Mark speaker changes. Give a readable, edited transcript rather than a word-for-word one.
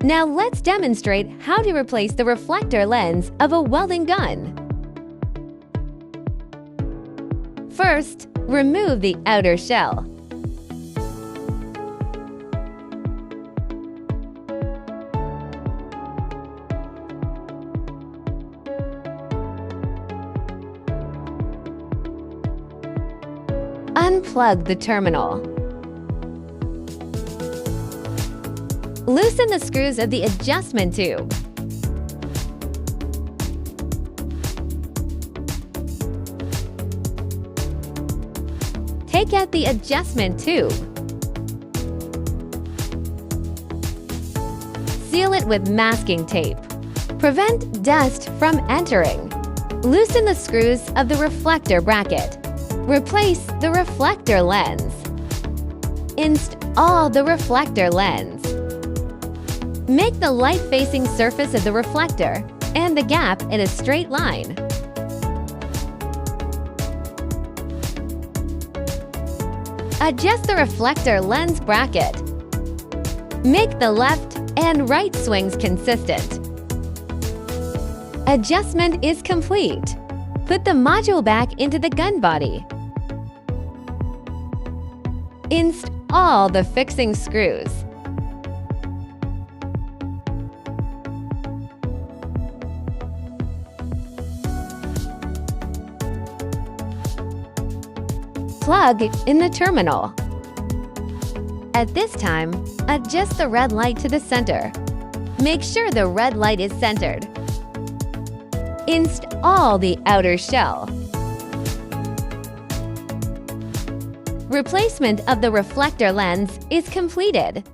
Speaker 1: Now let's demonstrate how to replace the reflector lens of a welding gun. First, remove the outer shell. Unplug the terminal. Loosen the screws of the adjustment tube. Take out the adjustment tube. Seal it with masking tape. Prevent dust from entering. Loosen the screws of the reflector bracket. Replace the reflector lens. Install the reflector lens. Make the light-facing surface of the reflector and the gap in a straight line. Adjust the reflector lens bracket. Make the left and right swings consistent. Adjustment is complete. Put the module back into the gun body. Install the fixing screws. Plug in the terminal. At this time, adjust the red light to the center. Make sure the red light is centered. Install the outer shell. Replacement of the reflector lens is completed.